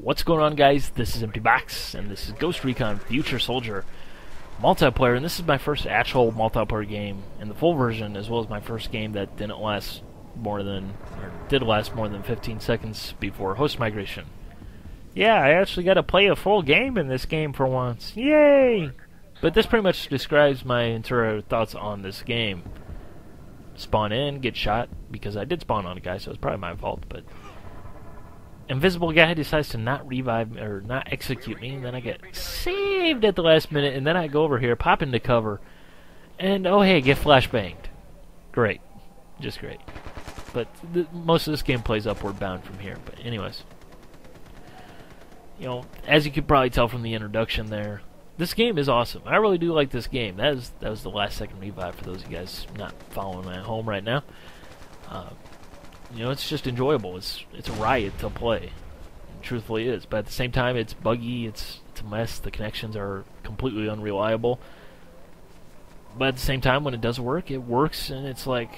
What's going on, guys? This is Empty Box, and this is Ghost Recon Future Soldier multiplayer, and this is my first actual multiplayer game in the full version, as well as my first game that did last more than 15 seconds before host migration. Yeah, I actually got to play a full game in this game for once. Yay! But this pretty much describes my entire thoughts on this game. Spawn in, get shot, because I did spawn on a guy, so it's probably my fault, but invisible guy decides to not revive or not execute me, and then I get saved at the last minute, and then I go over here, pop into cover, and oh hey, get flashbanged. Great. Just great. But most of this game plays upward bound from here. But anyways, you know, as you could probably tell from the introduction there, this game is awesome. I really do like this game. That was the last second revive for those of you guys not following me at home right now. You know, it's just enjoyable. It's a riot to play. It truthfully is. But at the same time, it's buggy. It's a mess. The connections are completely unreliable. But at the same time, when it does work, it works. And it's like,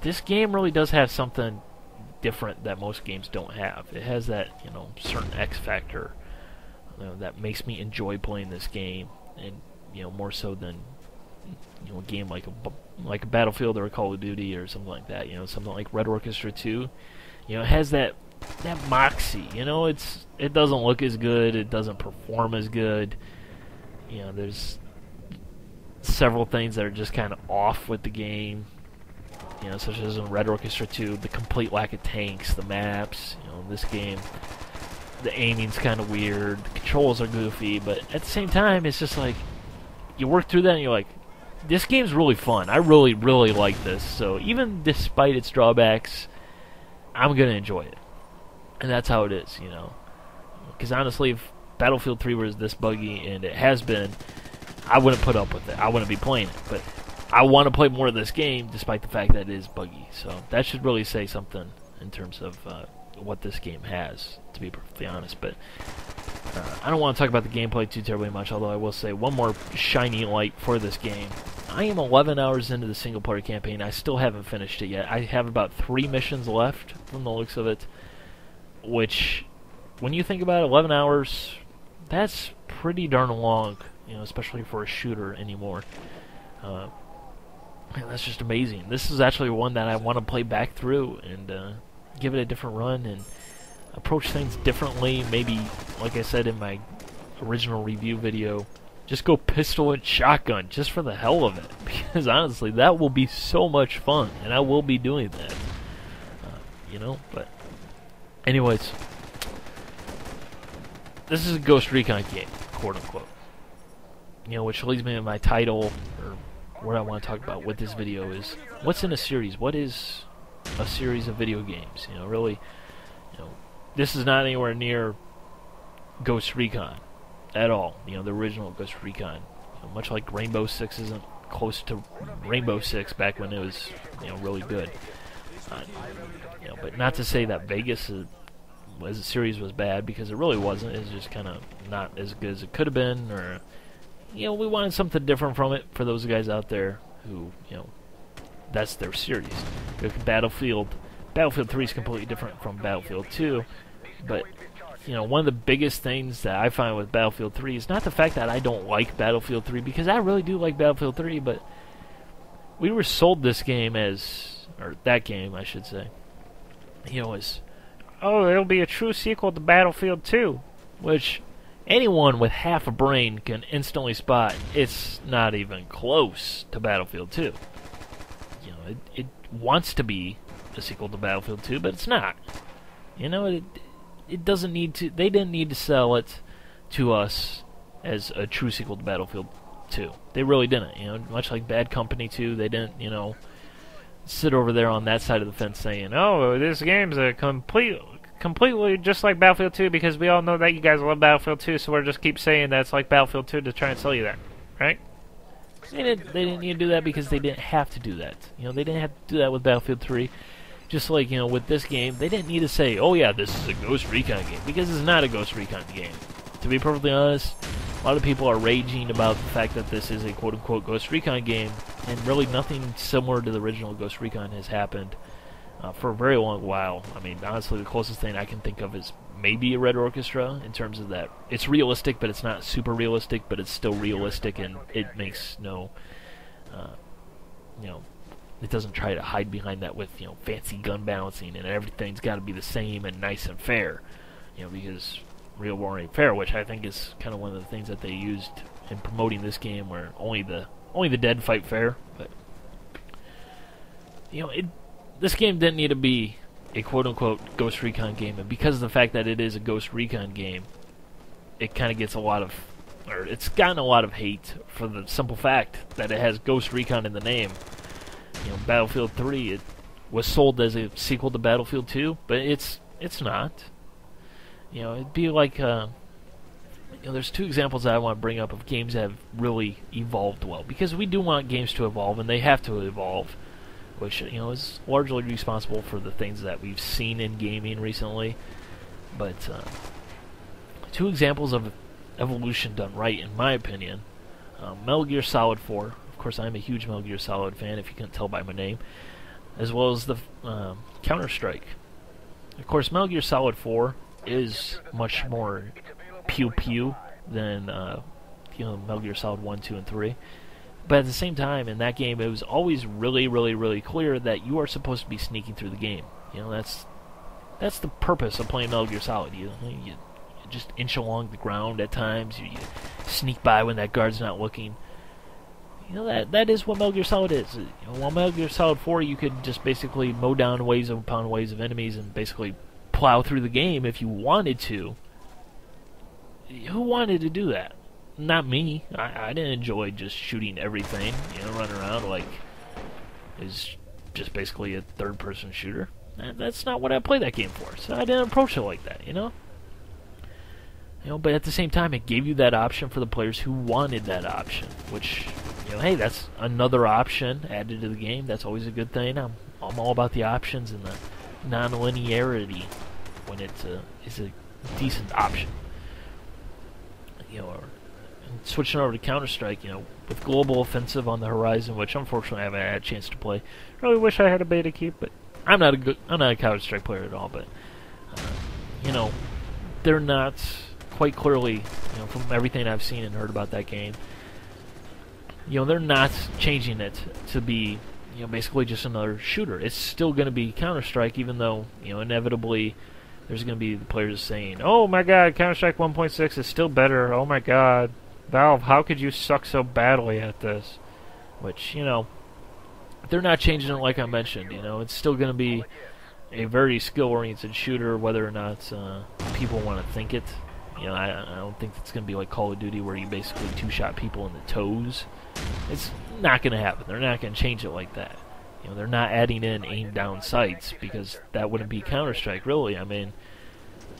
this game really does have something different that most games don't have. It has that, you know, certain X factor, you know, that makes me enjoy playing this game. And, you know, more so than, you know, a game like a Battlefield or a Call of Duty or something like that. You know, something like Red Orchestra 2. You know, it has that moxie. You know, it doesn't look as good. It doesn't perform as good. You know, there's several things that are just kind of off with the game. You know, such as in Red Orchestra 2, the complete lack of tanks, the maps. You know, in this game, the aiming's kind of weird. The controls are goofy, but at the same time, it's just like you work through that and you're like, this game's really fun. I really, really like this. So even despite its drawbacks, I'm going to enjoy it. And that's how it is, you know. Because honestly, if Battlefield 3 was this buggy, and it has been, I wouldn't put up with it. I wouldn't be playing it. But I want to play more of this game, despite the fact that it is buggy. So that should really say something in terms of what this game has, to be perfectly honest. But I don't want to talk about the gameplay too terribly much, although I will say one more shiny light for this game. I am 11 hours into the single-player campaign. I still haven't finished it yet. I have about 3 missions left from the looks of it, which, when you think about it, 11 hours, that's pretty darn long, you know, especially for a shooter anymore. Man, that's just amazing. This is actually one that I want to play back through and give it a different run and approach things differently. Maybe, like I said in my original review video, just go pistol and shotgun just for the hell of it, because honestly that will be so much fun, and I will be doing that. You know, but anyways, this is a Ghost Recon game, quote unquote. You know, which leads me to my title, or what I want to talk about with this video is, what's in a series? What is a series of video games? You know, really, you know, this is not anywhere near Ghost Recon at all. You know, the original Ghost Recon. You know, much like Rainbow Six isn't close to Rainbow Six back when it was, you know, really good. You know, but not to say that Vegas as a series was bad, because it really wasn't. It's just kind of not as good as it could have been, or, you know, we wanted something different from it for those guys out there who, you know, that's their series. Battlefield 3 is completely different from Battlefield 2, but, you know, one of the biggest things that I find with Battlefield 3 is not the fact that I don't like Battlefield 3, because I really do like Battlefield 3, but we were sold this game as, or that game, I should say, you know, as, oh, it'll be a true sequel to Battlefield 2, which anyone with half a brain can instantly spot it's not even close to Battlefield 2. You know, it wants to be a sequel to Battlefield 2, but it's not. You know, it doesn't need to. They didn't need to sell it to us as a true sequel to Battlefield 2. They really didn't. You know, much like Bad Company 2, they didn't, you know, sit over there on that side of the fence saying, oh, this game's a completely just like Battlefield 2, because we all know that you guys love Battlefield 2, so we'll just keep saying that it's like Battlefield 2 to try and sell you that, right? They didn't need to do that, because they didn't have to do that. You know, they didn't have to do that with Battlefield 3. Just like, you know, with this game, they didn't need to say, oh yeah, this is a Ghost Recon game, because it's not a Ghost Recon game. To be perfectly honest, a lot of people are raging about the fact that this is a quote-unquote Ghost Recon game, and really nothing similar to the original Ghost Recon has happened. for a very long while. I mean, honestly, the closest thing I can think of is maybe a Red Orchestra in terms of that. It's realistic, but it's not super realistic, but it's still realistic, and it makes no, you know, it doesn't try to hide behind that with, you know, fancy gun balancing and everything's got to be the same and nice and fair, you know, because real war ain't fair, which I think is kind of one of the things that they used in promoting this game, where only the dead fight fair. But you know, this game didn't need to be a quote-unquote Ghost Recon game, and because of the fact that it is a Ghost Recon game, it kind of gets it's gotten a lot of hate for the simple fact that it has Ghost Recon in the name. You know, Battlefield 3, it was sold as a sequel to Battlefield 2, but it's not. You know, it'd be like, you know, there's two examples that I want to bring up of games that have really evolved well, because we do want games to evolve, and they have to evolve, which, you know, is largely responsible for the things that we've seen in gaming recently. But two examples of evolution done right, in my opinion: Metal Gear Solid 4. Of course, I'm a huge Metal Gear Solid fan, if you couldn't tell by my name, as well as the Counter-Strike. Of course, Metal Gear Solid 4 is much more pew-pew than you know, Metal Gear Solid 1, 2, and 3. But at the same time, in that game, it was always really, really, really clear that you are supposed to be sneaking through the game. You know, that's the purpose of playing Metal Gear Solid. You just inch along the ground at times. You sneak by when that guard's not looking. You know, that is what Metal Gear Solid is. You know, while Metal Gear Solid 4, you could just basically mow down waves upon waves of enemies and basically plow through the game if you wanted to. Who wanted to do that? Not me. I didn't enjoy just shooting everything, you know, running around like it's just basically a third-person shooter. And that's not what I played that game for, so I didn't approach it like that, you know? You know, but at the same time, it gave you that option for the players who wanted that option, which, you know, hey, that's another option added to the game. That's always a good thing. I'm all about the options and the non-linearity when it is a decent option. You know, switching over to Counter-Strike, you know, with Global Offensive on the horizon, which unfortunately I haven't had a chance to play. Really wish I had a beta keep, but I'm not a Counter-Strike player at all. But you know, they're not quite clearly, you know, from everything I've seen and heard about that game, you know, they're not changing it to be, you know, basically just another shooter. It's still going to be Counter-Strike, even though, you know, inevitably there's going to be the players saying, "Oh my God, Counter-Strike 1.6 is still better. Oh my God, Valve, how could you suck so badly at this?" Which, you know, they're not changing it like I mentioned. You know, it's still going to be a very skill-oriented shooter, whether or not people want to think it. You know, I don't think it's going to be like Call of Duty where you basically two-shot people in the toes. It's not going to happen. They're not going to change it like that. You know, they're not adding in aim-down sights, because that wouldn't be Counter-Strike, really. I mean,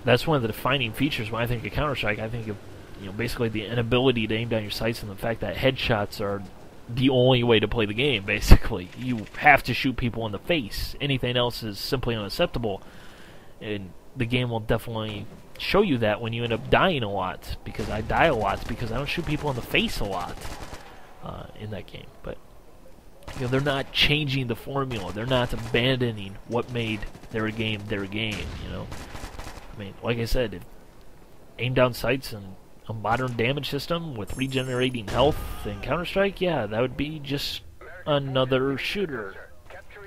that's one of the defining features when I think of Counter-Strike. I think of, you know, basically the inability to aim down your sights and the fact that headshots are the only way to play the game, basically. You have to shoot people in the face. Anything else is simply unacceptable. And the game will definitely show you that when you end up dying a lot, because I die a lot because I don't shoot people in the face a lot in that game. But, you know, they're not changing the formula. They're not abandoning what made their game, you know. I mean, like I said, aim down sights and a modern damage system with regenerating health in Counter-Strike, yeah, that would be just another shooter.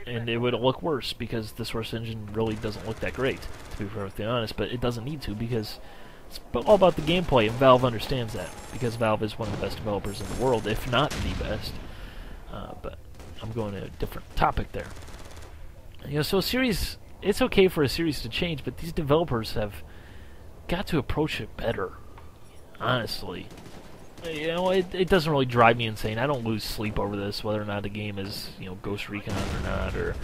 And it would look worse, because the Source engine really doesn't look that great, to be perfectly honest, but it doesn't need to, because it's all about the gameplay, and Valve understands that, because Valve is one of the best developers in the world, if not the best. But I'm going to a different topic there. You know, so a series, it's okay for a series to change, but these developers have got to approach it better, honestly. You know, it doesn't really drive me insane. I don't lose sleep over this, whether or not the game is, you know, Ghost Recon or not, or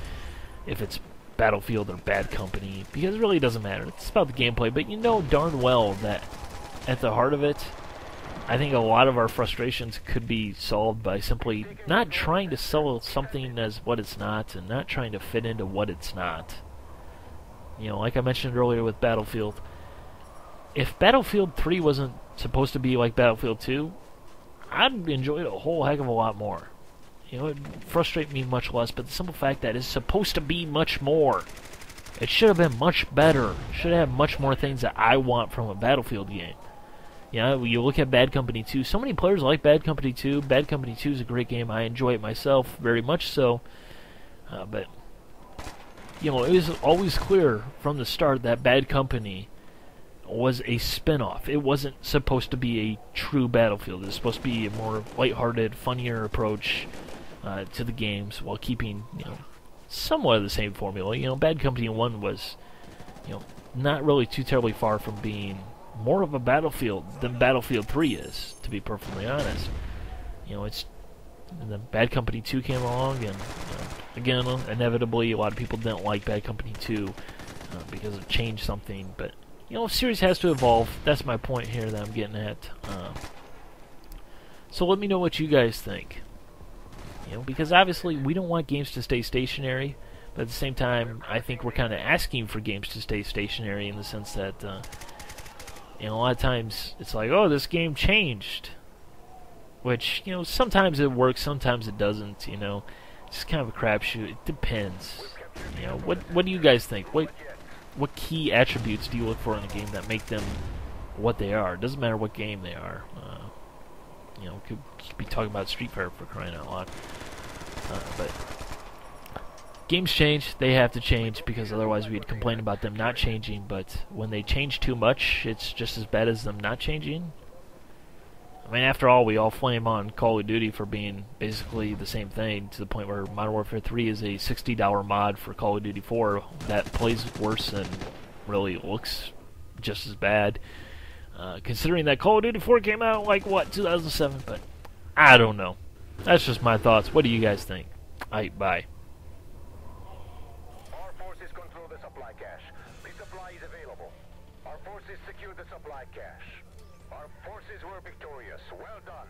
if it's Battlefield or Bad Company, because it really doesn't matter. It's about the gameplay, but you know darn well that at the heart of it, I think a lot of our frustrations could be solved by simply not trying to sell something as what it's not, and not trying to fit into what it's not. You know, like I mentioned earlier with Battlefield, if Battlefield 3 wasn't supposed to be like Battlefield 2, I'd enjoy it a whole heck of a lot more. You know, it frustrates me much less, but the simple fact that it's supposed to be much more. It should have been much better. It should have much more things that I want from a Battlefield game. You know, you look at Bad Company 2. So many players like Bad Company 2. Bad Company 2 is a great game. I enjoy it myself very much so. But, you know, it was always clear from the start that Bad Company was a spin-off. It wasn't supposed to be a true Battlefield. It was supposed to be a more lighthearted, funnier approach to the games while keeping, you know, somewhat of the same formula. You know, Bad Company 1 was, you know, not really too terribly far from being more of a Battlefield than Battlefield 3 is, to be perfectly honest. You know, and then Bad Company 2 came along, and again, inevitably, a lot of people didn't like Bad Company 2 because it changed something, but, you know, a series has to evolve. That's my point here that I'm getting at. So let me know what you guys think. You know, because obviously we don't want games to stay stationary, but at the same time, I think we're kind of asking for games to stay stationary in the sense that, you know, a lot of times it's like, oh, this game changed. Which, you know, sometimes it works, sometimes it doesn't, you know. It's just kind of a crapshoot. It depends. You know, what do you guys think? What key attributes do you look for in a game that make them what they are? It doesn't matter what game they are. You know, we could be talking about Street Fighter for crying out loud. But games change, they have to change, because otherwise we'd complain about them not changing, but when they change too much, it's just as bad as them not changing. I mean, after all, we all flame on Call of Duty for being basically the same thing, to the point where Modern Warfare 3 is a $60 mod for Call of Duty 4 that plays worse and really looks just as bad. Considering that Call of Duty 4 came out, like, what, 2007? But I don't know. That's just my thoughts. What do you guys think? Alright, bye. Our forces control the supply cache. The supply is available. Our forces secure the supply cache. Our forces were victorious. Well done.